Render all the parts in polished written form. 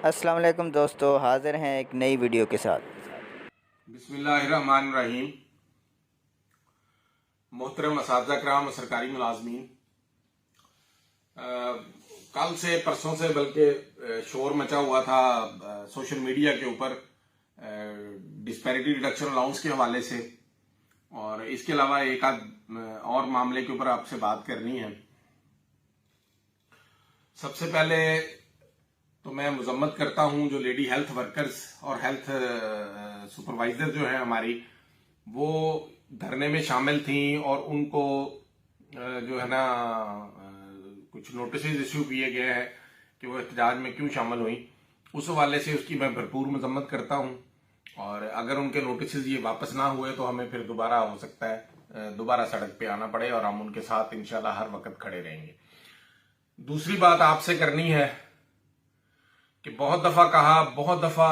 अस्सलाम वालेकुम दोस्तों, हाज़िर हैं एक नई वीडियो के साथ। बिस्मिल्लाहिर्रहमानिर्रहीम। मोहतरम असातिज़ा किराम और सरकारी मुलाजमीन, कल से परसों से बल्कि शोर मचा हुआ था सोशल मीडिया के ऊपर डिस्पैरिटी रिडक्शन अलाउंस के हवाले से, और इसके अलावा एक आध और मामले के ऊपर आपसे बात करनी है। सबसे पहले तो मैं मजम्मत करता हूं जो लेडी हेल्थ वर्कर्स और हेल्थ सुपरवाइजर जो है हमारी, वो धरने में शामिल थी और उनको जो है ना कुछ नोटिस इशू किए गए हैं कि वो एहतजाज में क्यों शामिल हुई। उस हवाले से उसकी मैं भरपूर मजम्मत करता हूं, और अगर उनके नोटिस ये वापस ना हुए तो हमें फिर दोबारा हो सकता है दोबारा सड़क पे आना पड़े, और हम उनके साथ इंशाल्लाह हर वक्त खड़े रहेंगे। दूसरी बात आपसे करनी है कि बहुत दफा कहा, बहुत दफा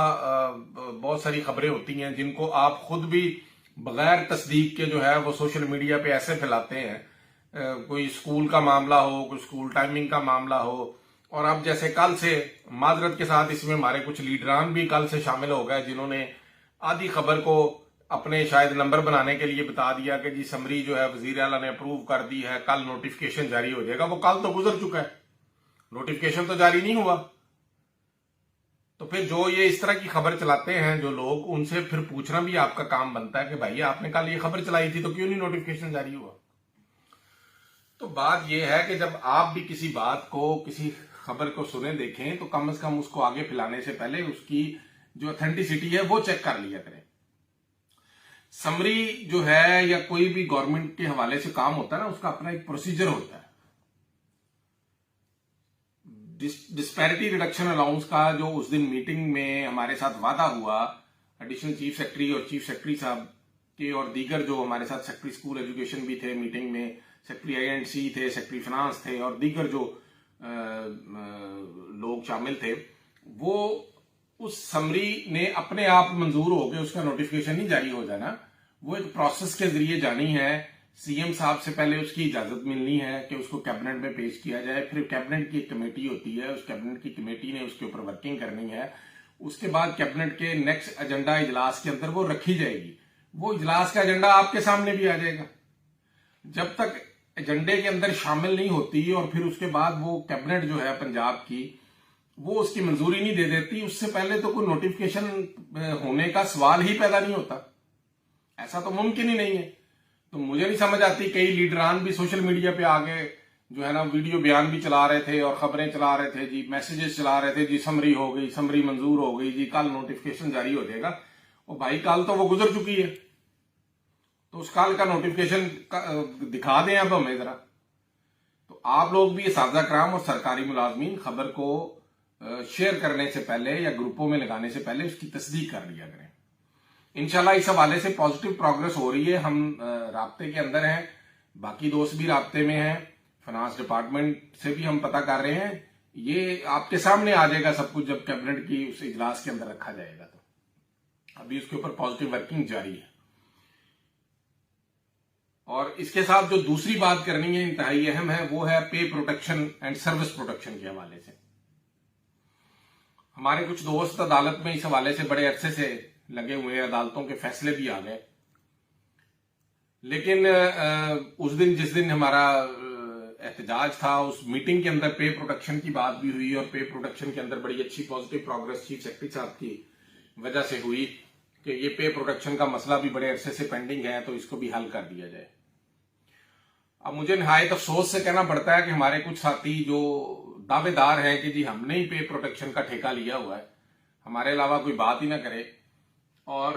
बहुत सारी खबरें होती हैं जिनको आप खुद भी बगैर तस्दीक के जो है वो सोशल मीडिया पे ऐसे फैलाते हैं। कोई स्कूल का मामला हो, कोई स्कूल टाइमिंग का मामला हो, और अब जैसे कल से माजरत के साथ इसमें हमारे कुछ लीडरान भी कल से शामिल हो गए जिन्होंने आधी खबर को अपने शायद नंबर बनाने के लिए बता दिया कि जी समरी जो है वजीर आला ने अप्रूव कर दी है, कल नोटिफिकेशन जारी हो जाएगा। वो कल तो गुजर चुका है, नोटिफिकेशन तो जारी नहीं हुआ। तो फिर जो ये इस तरह की खबर चलाते हैं जो लोग, उनसे फिर पूछना भी आपका काम बनता है कि भाई आपने कल ये खबर चलाई थी तो क्यों नहीं नोटिफिकेशन जारी हुआ। तो बात यह है कि जब आप भी किसी बात को, किसी खबर को सुने देखें तो कम से कम उसको आगे फैलाने से पहले उसकी जो ऑथेंटिसिटी है वो चेक कर लिया करें। समरी जो है या कोई भी गवर्नमेंट के हवाले से काम होता है ना, उसका अपना एक प्रोसीजर होता है। डिस्पैरिटी रिडक्शन अलाउंस का जो उस दिन मीटिंग में हमारे साथ वादा हुआ, एडिशनल चीफ सेक्रेटरी और चीफ सेक्रेटरी साहब के और दीगर जो हमारे साथ सेक्रेटरी स्कूल एजुकेशन भी थे मीटिंग में, सेक्रेटरी आई&सी थे, सेक्रेटरी फाइनेंस थे और दीगर जो लोग शामिल थे, वो उस समरी ने अपने आप मंजूर हो गए, उसका नोटिफिकेशन नहीं जारी हो जाना, वो एक प्रोसेस के जरिए जानी है। सीएम साहब से पहले उसकी इजाजत मिलनी है कि उसको कैबिनेट में पेश किया जाए, फिर कैबिनेट की एक कमेटी होती है, उस कैबिनेट की कमेटी ने उसके ऊपर वर्किंग करनी है। उसके बाद कैबिनेट के नेक्स्ट एजेंडा इजलास के अंदर वो रखी जाएगी। वो इजलास का एजेंडा आपके सामने भी आ जाएगा। जब तक एजेंडे के अंदर शामिल नहीं होती और फिर उसके बाद वो कैबिनेट जो है पंजाब की वो उसकी मंजूरी नहीं दे देती, उससे पहले तो कोई नोटिफिकेशन होने का सवाल ही पैदा नहीं होता। ऐसा तो मुमकिन ही नहीं है। तो मुझे नहीं समझ आती, कई लीडरान भी सोशल मीडिया पे आगे जो है ना वीडियो बयान भी चला रहे थे और खबरें चला रहे थे जी, मैसेजेस चला रहे थे जी समरी हो गई, समरी मंजूर हो गई जी, कल नोटिफिकेशन जारी हो जाएगा। और भाई कल तो वो गुजर चुकी है, तो उस कल का नोटिफिकेशन दिखा दें अब हमें जरा। तो आप लोग भी असातिज़ा किराम और सरकारी मुलाजमीन खबर को शेयर करने से पहले या ग्रुपों में लगाने से पहले उसकी तस्दीक कर लिया करें। इंशाल्लाह इस हवाले से पॉजिटिव प्रोग्रेस हो रही है। हम राब्ते के अंदर हैं, बाकी दोस्त भी राब्ते में हैं, फाइनेंस डिपार्टमेंट से भी हम पता कर रहे हैं। ये आपके सामने आ जाएगा सब कुछ जब कैबिनेट की उस इजलास के अंदर रखा जाएगा। तो अभी उसके ऊपर पॉजिटिव वर्किंग जारी है। और इसके साथ जो दूसरी बात करनी है, इंतहाई अहम है, वो है पे प्रोटेक्शन एंड सर्विस प्रोटेक्शन के हवाले से। हमारे कुछ दोस्त अदालत में इस हवाले से बड़े अरसे से लगे हुए हैं, अदालतों के फैसले भी आ गए, लेकिन उस दिन जिस दिन हमारा एहतजाज था उस मीटिंग के अंदर पे प्रोटेक्शन की बात भी हुई, और पे प्रोटेक्शन के अंदर बड़ी अच्छी पॉजिटिव प्रोग्रेस चीफ सेक्रेटरी साहब की वजह से हुई कि ये पे प्रोटेक्शन का मसला भी बड़े अरसे से पेंडिंग है, तो इसको भी हल कर दिया जाए। अब मुझे निहायत अफसोस से कहना पड़ता है कि हमारे कुछ साथी जो दावेदार हैं कि जी हमने ही पे प्रोटेक्शन का ठेका लिया हुआ है, हमारे अलावा कोई बात ही ना करे, और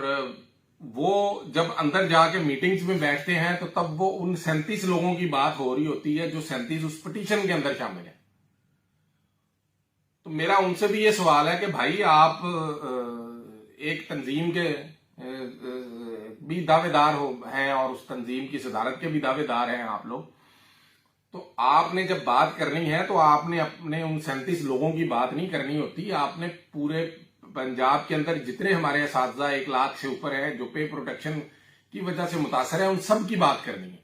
वो जब अंदर जाके मीटिंग्स में बैठते हैं तो तब वो उन 37 लोगों की बात हो रही होती है जो 37 उस पिटीशन के अंदर शामिल है। तो मेरा उनसे भी ये सवाल है कि भाई आप एक तंजीम के भी दावेदार हैं और उस तंजीम की सदारत के भी दावेदार हैं आप लोग, तो आपने जब बात करनी है तो आपने अपने उन 37 लोगों की बात नहीं करनी होती, आपने पूरे पंजाब के अंदर जितने हमारे असातिज़ा 1 लाख से ऊपर हैं जो पे प्रोटेक्शन की वजह से मुतासर है, उन सब की बात करनी है।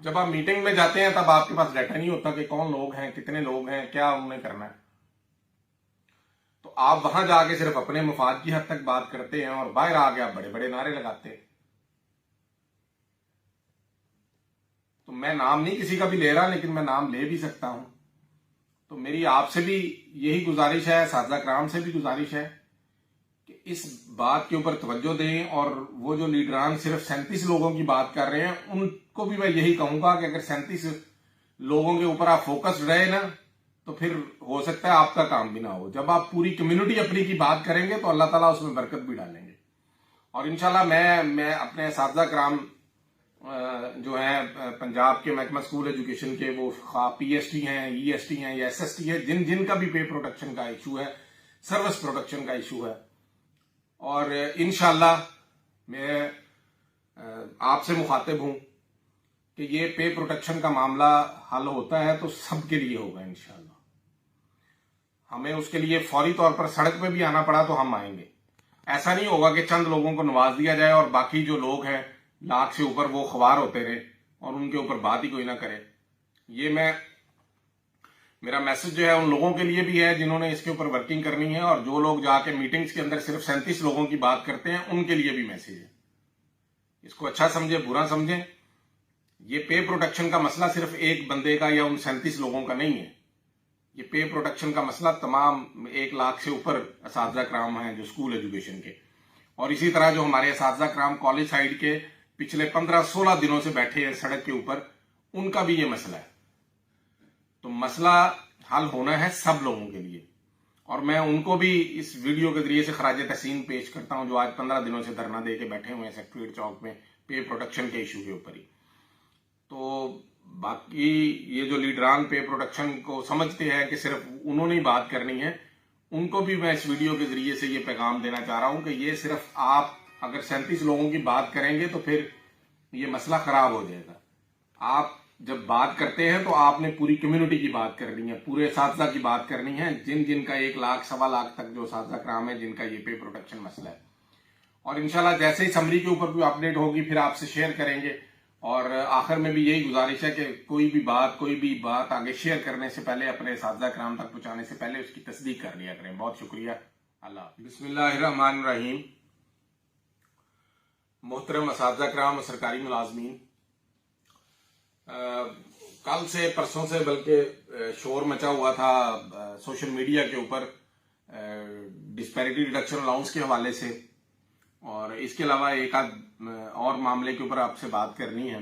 जब आप मीटिंग में जाते हैं तब आपके पास डाटा नहीं होता कि कौन लोग हैं, कितने लोग हैं, क्या उन्हें करना है। आप वहां जाके सिर्फ अपने मफाद की हद तक बात करते हैं और बाहर आके आप बड़े बड़े नारे लगाते हैं। तो मैं नाम नहीं किसी का भी ले रहा, लेकिन मैं नाम ले भी सकता हूं। तो मेरी आपसे भी यही गुजारिश है, साजिदा कराम से भी गुजारिश है कि इस बात के ऊपर तवज्जो दें। और वो जो लीडरान सिर्फ 37 लोगों की बात कर रहे हैं, उनको भी मैं यही कहूंगा कि अगर 37 लोगों के ऊपर आप फोकस रहे ना, तो फिर हो सकता है आपका काम भी ना हो। जब आप पूरी कम्युनिटी अपनी की बात करेंगे तो अल्लाह ताला उसमें बरकत भी डालेंगे। और इंशाल्लाह मैं अपने साजिदा कराम जो है पंजाब के महकमा स्कूल एजुकेशन के, वो PST हैं, EST हैं या SST है, जिनका भी पे प्रोटेक्शन का इशू है, सर्विस प्रोटेक्शन का इशू है, और इंशाल्लाह मैं आपसे मुखातिब हूं कि ये पे प्रोटेक्शन का मामला हल होता है तो सबके लिए होगा इंशाल्लाह। हमें उसके लिए फौरी तौर पर सड़क पे भी आना पड़ा तो हम आएंगे। ऐसा नहीं होगा कि चंद लोगों को नवाज दिया जाए और बाकी जो लोग हैं लाख से ऊपर वो ख्वार होते रहे और उनके ऊपर बात ही कोई ना करे। ये मेरा मैसेज जो है उन लोगों के लिए भी है जिन्होंने इसके ऊपर वर्किंग करनी है, और जो लोग जाके मीटिंग्स के अंदर सिर्फ 37 लोगों की बात करते हैं उनके लिए भी मैसेज है। इसको अच्छा समझे, बुरा समझे, ये पे प्रोटेक्शन का मसला सिर्फ एक बंदे का या उन 37 लोगों का नहीं है। ये पे प्रोटेक्शन का मसला तमाम 1 लाख से ऊपर असातिज़ा कराम हैं जो स्कूल एजुकेशन के, और इसी तरह जो हमारे असातिज़ा कराम कॉलेज साइड के पिछले 15-16 दिनों से बैठे हैं सड़क के ऊपर, उनका भी ये मसला है। तो मसला हल होना है सब लोगों के लिए, और मैं उनको भी इस वीडियो के जरिए से खराज तहसीन पेश करता हूं जो आज 15 दिनों से धरना दे के बैठे हुए हैं सेक्रेटरीट चौक में पे प्रोटेक्शन के इशू के ऊपर ही। तो बाकी ये जो लीडरान पे प्रोटेक्शन को समझते हैं कि सिर्फ उन्होंने ही बात करनी है, उनको भी मैं इस वीडियो के जरिए से ये पैगाम देना चाह रहा हूं कि ये सिर्फ आप अगर 37 लोगों की बात करेंगे तो फिर ये मसला खराब हो जाएगा। आप जब बात करते हैं तो आपने पूरी कम्युनिटी की बात करनी है, पूरे असातिज़ा की बात करनी है, जिनका 1 लाख 1.25 लाख तक जो असातिज़ा कराम है जिनका ये पे प्रोटेक्शन मसला है। और इंशाल्लाह जैसे ही समरी के ऊपर कोई अपडेट होगी फिर आपसे शेयर करेंगे। और आखिर में भी यही गुजारिश है कि कोई भी बात आगे शेयर करने से पहले, अपने असातिज़ा कराम तक पहुंचाने से पहले उसकी तस्दीक कर लिया करें। बहुत शुक्रिया। अल्लाह। बिस्मिल्लाहिर्रहमानिर्रहीम। मोहतरम असातिज़ा कराम और सरकारी मुलाजमीन, कल से परसों से बल्कि शोर मचा हुआ था सोशल मीडिया के ऊपर डिस्पैरिटी रिडक्शन अलाउंस के हवाले से, और इसके अलावा एक आध और मामले के ऊपर आपसे बात करनी है।